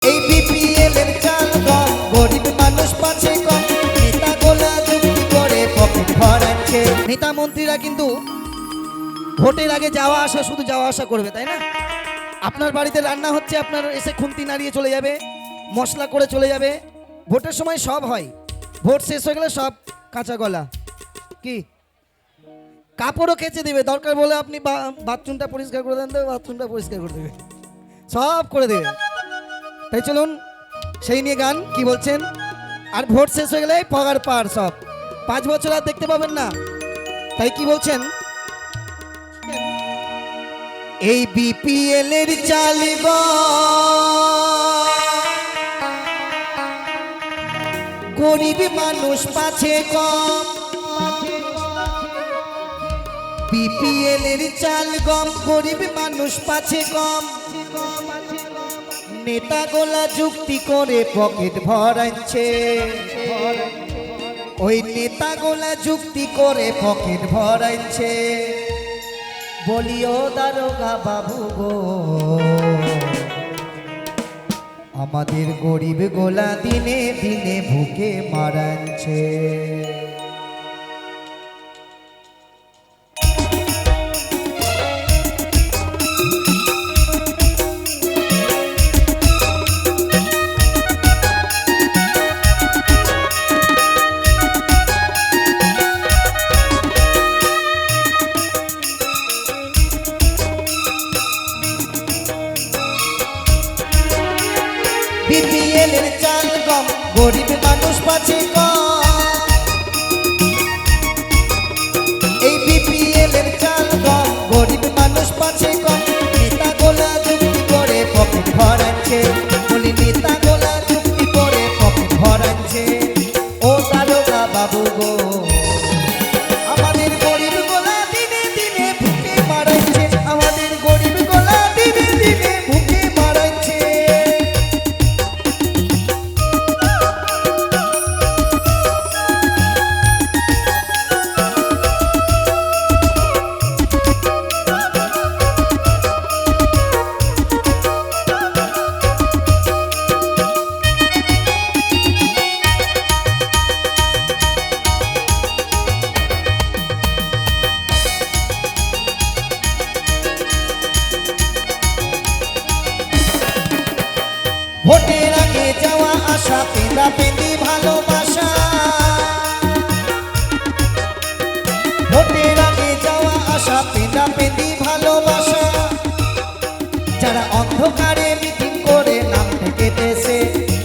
এই বিপিএল এর চাল গম গরিব মানুষ পাচ্ছে কম, নেতা গোলা যুক্তি করে পকেট ভরাচ্ছে। নেতা মন্ত্রীরা কিন্তু ভোটের আগে যাওয়া আসা, শুধু যাওয়া আসা করবে, তাই না? আপনার বাড়িতে রান্না হচ্ছে, আপনার এসে খুন্তি নাড়িয়ে চলে যাবে, মশলা করে চলে যাবে। ভোটের সময় সব হয়, ভোট শেষ হয়ে গেলে সব কাঁচা গলা। কি কাপড়ও কেচে দেবে, দরকার বলে আপনি বাথরুমটা পরিষ্কার করে দেন, তো বাথরুমটা পরিষ্কার করে দেবে, সব করে দেবে। তাই চলুন সেই নিয়ে গান কি বলছেন। আর ভোট শেষ হয়ে গেলে পগার পার সব, 5 বছর আর দেখতে পাবেন না। তাই কি বলছেন, এই বিপিএল এর চাল গরিব মানুষ পাচ্ছে কম, বিপিএল এর চাল গম গরিব মানুষ পাচ্ছে কম, নেতা গোলা যুক্তি করে পকেট ভরাচ্ছে। ওই নেতা গোলা যুক্তি করে পকেট ভরাচ্ছে। বলিও দারোগা বাবু গো, আমাদের গরিব গোলা দিনে দিনে ভুকে মারাচ্ছে। বিপিএল এর চাল গম গরিব মানুষ পাচ্ছে কম, এই বিপিএল এর চাল গম গরিব মানুষ পাচ্ছে কম, নেতা গোলা যুক্তি করে পকেট ভরাচ্ছে। বলি নেতা গোলা যুক্তি করে পকেট ভরাচ্ছে। ও দারোগা বাবু গো, আমাদের গরিব গোলা দিনে দিনে ভুকে মারাচ্ছে, আমাদের গরিব গোলা দিনে দিনে ভুকে মারাচ্ছে। ভোটের আগে যাওয়া আসা, পেঁদা পেঁদি ভালোবাসা, ভোটের আগে যাওয়া আসা, পেঁদা পেঁদি ভালোবাসা। যারা অন্ধকারে মিটিং করে নামটা কেটেছে,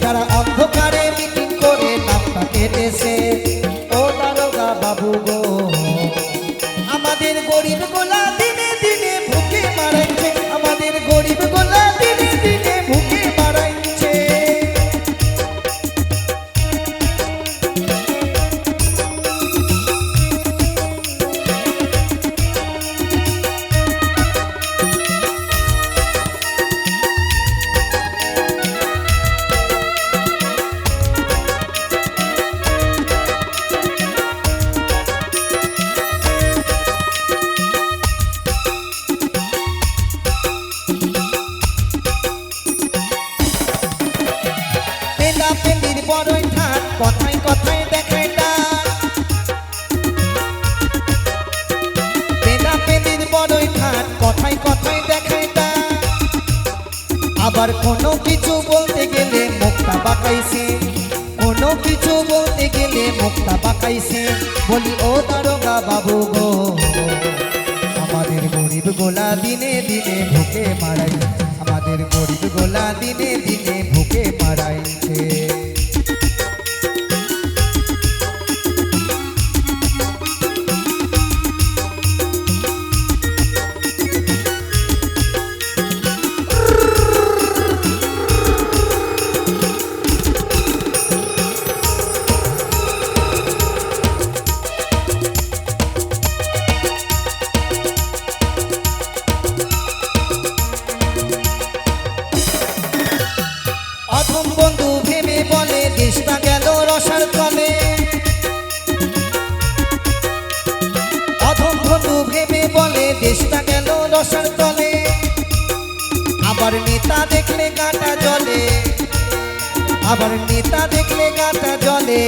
যারা অন্ধকারে মিটিং করে নামটা কেটেছে। ও দারোগা বাবু গো, আমাদের গরিব গোলা দিনে দিনে ভুকে মারাচ্ছে, আমাদের গরিব গোলা দিনে দিনে ভুকে মারাচ্ছে। পেঁদা পেঁদির বড়ই ঠাট, কথায় কথায় দেখায় ডাক, পেঁদা পেঁদির বড়ই ঠাট, কথায় কথায় দেখায় ডাক। আবার কোনো কিছু বলতে গেলে মুখটা বাঁকাইছে, কোনো কিছু বলতে গেলে মুখটা বাঁকাইছে। বলি ও দারোগা বাবু গো, আমাদের গরিব গোলা দিনে দিনে ভুকে মারাইছে, আমাদের গরিব গোলা দিনে দিনে ভুকে মারাইছে। অধম বন্ধু ভেবে বলে দেশটা গেল রসার তলে, অধম বন্ধু ভেবে বলে দেশটা গেল রসার তলে। আবার নেতা দেখলে কাটা জলে, আবার নেতা দেখলে গাটা জ্বলে,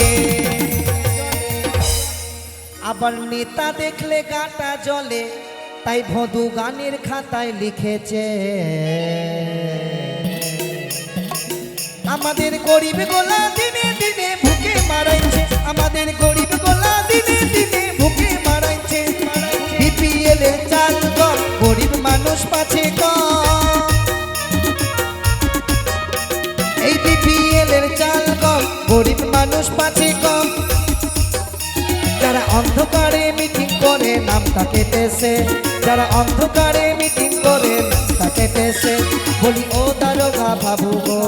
আবার নেতা দেখলে গাটা জ্বলে, তাই ভদু গানের খাতায় লিখেছে আমাদের গরিব গোলা দিনে দিনে ভুকে মারাইছে, আমাদের গরিব গোলা দিনে দিনে ভুকে মারাইছে। বিপিএল এর চাল কম, গরিব মানুষ পাচ্ছে কম, এই বিপিএল এর চাল কম, গরিব মানুষ পাচ্ছে কম। যারা অন্ধকারে মিটিং করে নামটা কেটেছে, যারা অন্ধকারে মিটিং করে নামটা কেটেছে, বলি ও দারোগা বাবু গো,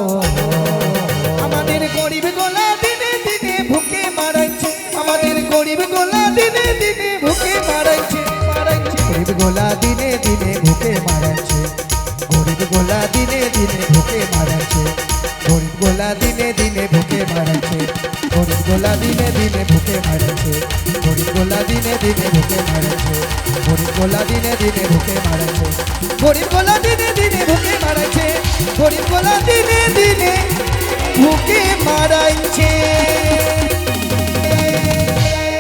আমাদের গরিব গোলা দিনে দিনে ভুকে মারাইছে, আমাদের গরিব গোলা দিনে দিনে ভুকে মারাইছে, মারাইছে। গরিব গোলা দিনে দিনে ভুকে মারাইছে, গরিব গোলা দিনে দিনে ভুকে মারাইছে, গরিব গোলা দিনে দিনে ভুকে মারাইছে, গরিব গোলা দিনে দিনে ভুকে মারাইছে, গরিব গোলা দিনে দিনে ভুকে মারাইছে, গরিব গোলা দিনে দিনে ভুকে মারাইছে, গরিব গোলা দিনে দিনে ভুকে মারাইছে, গরিব গোলা দিনে দিনে ভুকে মারাইছে।